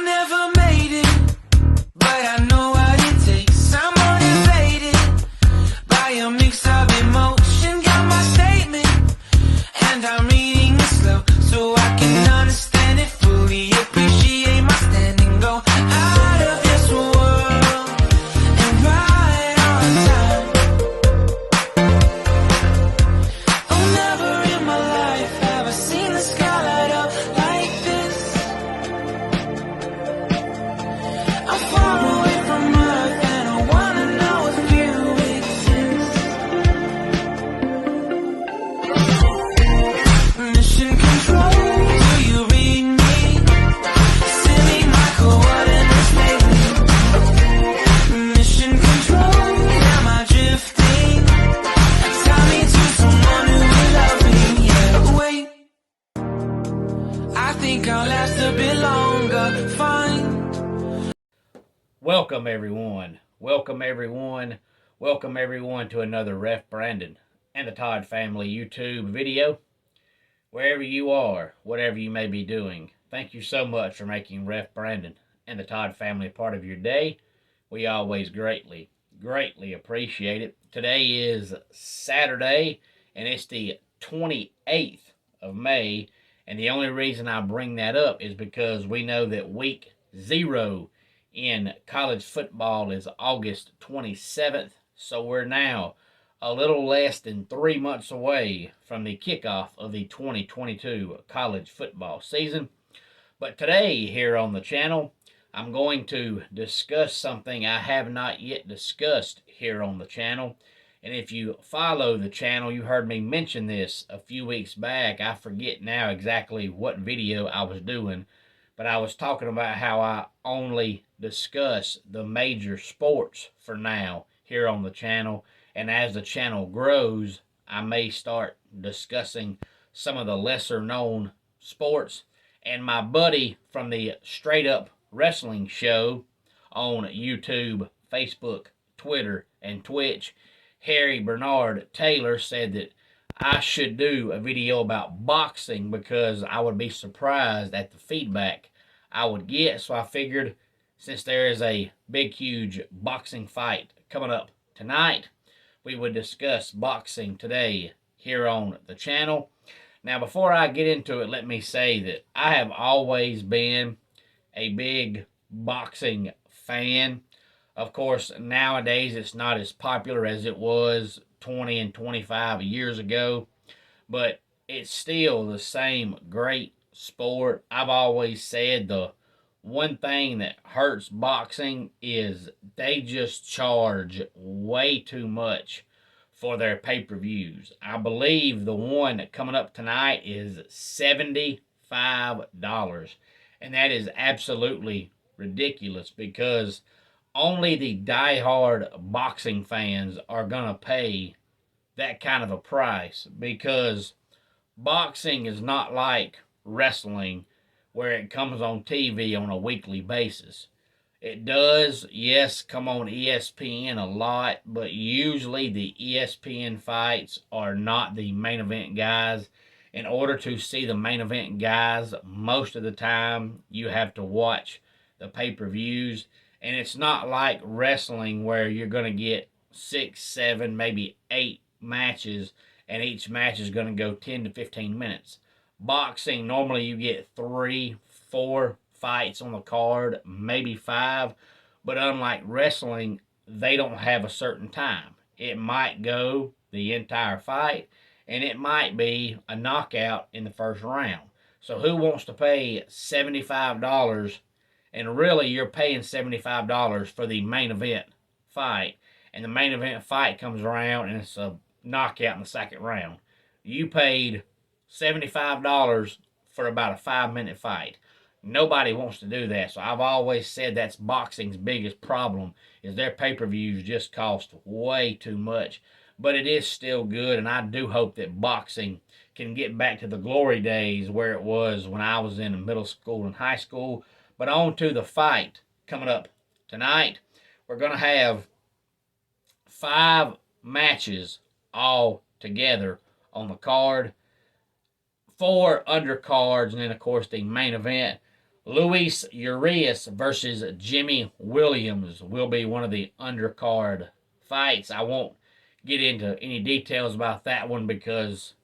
never made it, but I know what it takes. I'm motivated by a mix of emotion. Got my statement, and I'm reading it slow so I can understand it fully. Appreciate my standing, go out of this world and right on time. Oh, never in my life have I seen the sky light up like this. I'm far away from Earth and I wanna know if you exist. Mission control, do you read me? Send me my coordinates lately. Mission control, am I drifting? Tie me to someone who will love me, yeah. Wait, I think I'll last a bit longer, fine. Welcome everyone. Welcome everyone to another Ref Brandon and the Todd Family YouTube video. Wherever you are, whatever you may be doing, thank you so much for making Ref Brandon and the Todd Family a part of your day. We always greatly appreciate it. Today is Saturday and it's the 28th of May, and the only reason I bring that up is because we know that week 0 in college football is August 27th, so we're now a little less than 3 months away from the kickoff of the 2022 college football season. But today here on the channel, I'm going to discuss something I have not yet discussed here on the channel. And if you follow the channel, you heard me mention this a few weeks back. I forget now exactly what video I was doing, but I was talking about how I only discuss the major sports for now here on the channel. And as the channel grows, I may start discussing some of the lesser known sports. And my buddy from the Straight Up Wrestling Show on YouTube, Facebook, Twitter, and Twitch, Harry Bernard Taylor, said that I should do a video about boxing because I would be surprised at the feedback I would get. So I figured, since there is a big, huge boxing fight coming up tonight, we would discuss boxing today here on the channel. Now, before I get into it, let me say that I have always been a big boxing fan. Of course, nowadays it's not as popular as it was 20 and 25 years ago, but it's still the same great sport. I've always said the one thing that hurts boxing is they just charge way too much for their pay-per-views. I believe the one coming up tonight is $75, and that is absolutely ridiculous because only the die-hard boxing fans are going to pay that kind of a price, because boxing is not like wrestling where it comes on TV on a weekly basis. It does, yes, come on ESPN a lot, but usually the ESPN fights are not the main event guys. In order to see the main event guys, most of the time you have to watch the pay-per-views. And it's not like wrestling where you're going to get 6, 7, maybe 8 matches, and each match is going to go 10 to 15 minutes. Boxing, normally you get 3, 4 fights on the card, maybe 5, but unlike wrestling, they don't have a certain time. It might go the entire fight, and it might be a knockout in the first round. So who wants to pay $75? And really, you're paying $75 for the main event fight, and the main event fight comes around and it's a knockout in the second round. You paid $75 for about a 5-minute fight. Nobody wants to do that. So I've always said that's boxing's biggest problem, is their pay-per-views just cost way too much. But it is still good, and I do hope that boxing can get back to the glory days where it was when I was in middle school and high school. But on to the fight coming up tonight. We're going to have 5 matches all together on the card. 4 undercards, and then, of course, the main event. Luis Urias versus Jimmy Williams will be one of the undercard fights. I won't get into any details about that one because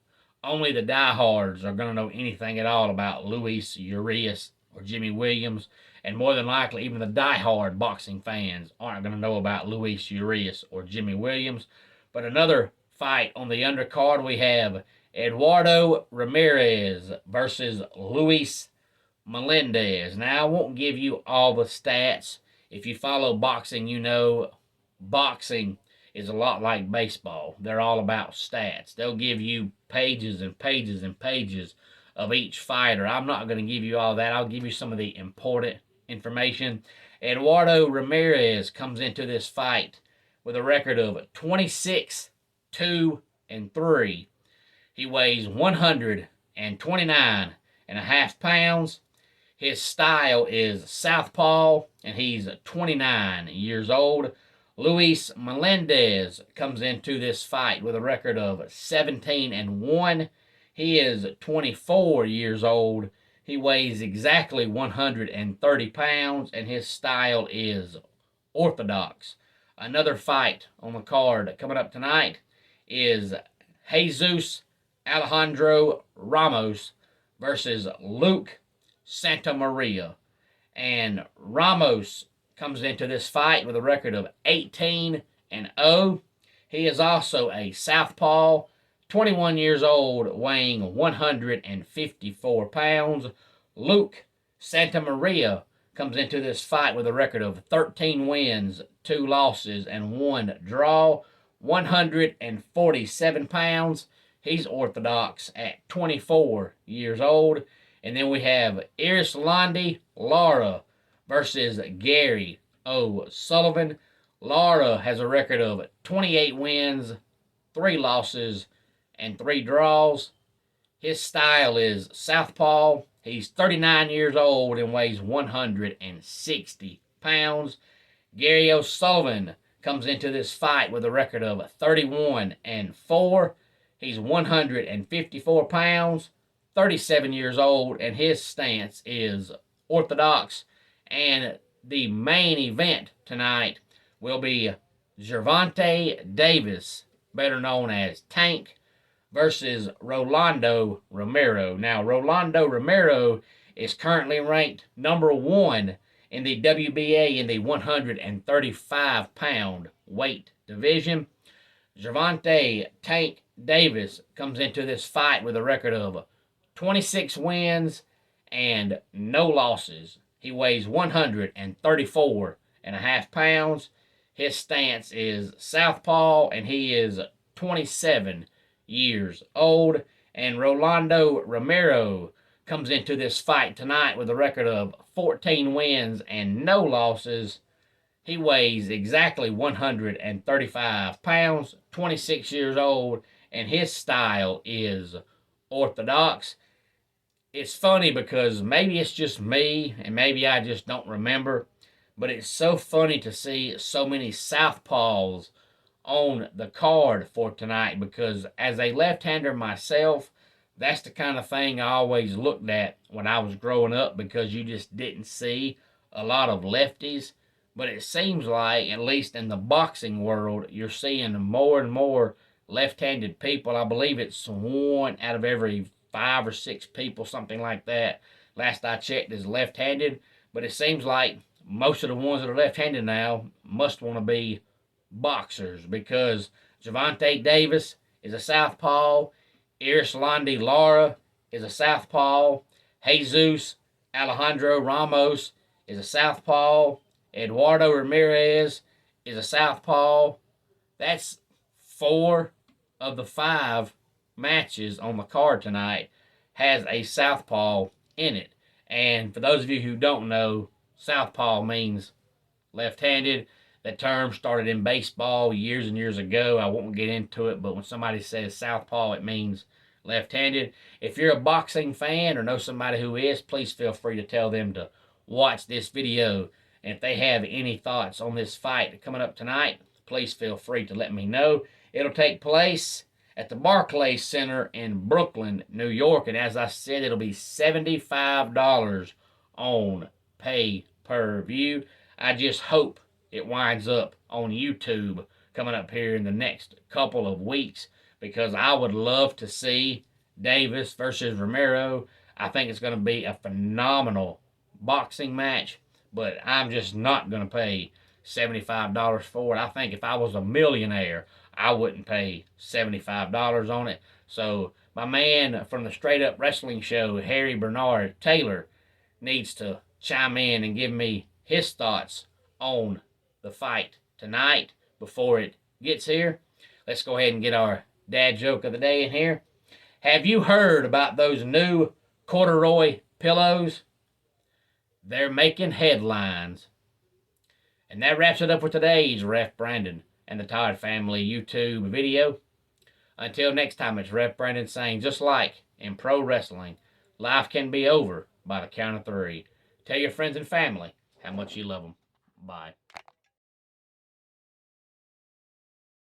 only the diehards are going to know anything at all about Luis Urias or Jimmy Williams, and more than likely, even the diehard boxing fans aren't going to know about Luis Urias or Jimmy Williams. But another fight on the undercard, we have Eduardo Ramirez versus Luis Melendez. Now, I won't give you all the stats. If you follow boxing, you know boxing is a lot like baseball. They're all about stats. They'll give you pages and pages and pages of each fighter. I'm not going to give you all that. I'll give you some of the important information. Eduardo Ramirez comes into this fight with a record of 26, 2, and 3. He weighs 129 and a half pounds. His style is southpaw, and he's 29 years old. Luis Melendez comes into this fight with a record of 17 and 1. He is 24 years old. He weighs exactly 130 pounds, and his style is orthodox. Another fight on the card coming up tonight is Jesus Alejandro Ramos versus Luke Santamaria. And Ramos comes into this fight with a record of 18 and 0. He is also a southpaw, 21 years old, weighing 154 pounds. Luke Santamaria comes into this fight with a record of 13 wins, 2 losses, and 1 draw, 147 pounds. He's orthodox at 24 years old. And then we have Urias Lara versus Gary O'Sullivan. Lara has a record of 28 wins, 3 losses, and 3 draws. His style is southpaw. He's 39 years old and weighs 160 pounds. Gary O'Sullivan comes into this fight with a record of 31 and 4. He's 154 pounds, 37 years old, and his stance is orthodox. And the main event tonight will be Gervante Davis, better known as Tank, versus Rolando Romero. Now, Rolando Romero is currently ranked number 1 in the WBA in the 135-pound weight division. Gervante Tank Davis comes into this fight with a record of 26 wins and no losses. He weighs 134 and a half pounds. His stance is southpaw, and he is 27 years old. And Rolando Romero comes into this fight tonight with a record of 14 wins and no losses. He weighs exactly 135 pounds, 26 years old, and his style is orthodox. It's funny because maybe it's just me, and maybe I just don't remember, but it's so funny to see so many southpaws on the card for tonight, because as a left-hander myself, that's the kind of thing I always looked at when I was growing up, because you just didn't see a lot of lefties. But it seems like, at least in the boxing world, you're seeing more and more left-handed people. I believe it's 1 out of every 5 or 6 people, something like that. Last I checked is left-handed. But it seems like most of the ones that are left-handed now must want to be boxers, because Gervante Davis is a southpaw. Urias Lara is a southpaw. Jesus Alejandro Ramos is a southpaw. Eduardo Ramirez is a southpaw. That's 4 of the 5 matches on the card tonight has a southpaw in it. And for those of you who don't know, southpaw means left-handed. That term started in baseball years and years ago. I won't get into it, but when somebody says southpaw, it means left-handed. If you're a boxing fan or know somebody who is, please feel free to tell them to watch this video. And if they have any thoughts on this fight coming up tonight, please feel free to let me know. It'll take place at the Barclays Center in Brooklyn, New York. And as I said, it'll be $75 on pay-per-view. I just hope it winds up on YouTube coming up here in the next couple of weeks, because I would love to see Davis versus Ramirez. I think it's going to be a phenomenal boxing match, but I'm just not going to pay $75 for it. I think if I was a millionaire, I wouldn't pay $75 on it. So my man from the Straight Up Wrestling Show, Harry Bernard Taylor, needs to chime in and give me his thoughts on the fight tonight before it gets here. Let's go ahead and get our dad joke of the day in here. Have you heard about those new corduroy pillows? They're making headlines. And that wraps it up for today's Ref Brandon and the Todd Family YouTube video. Until next time, it's Ref Brandon saying, just like in pro wrestling, life can be over by the count of 3. Tell your friends and family how much you love them. Bye.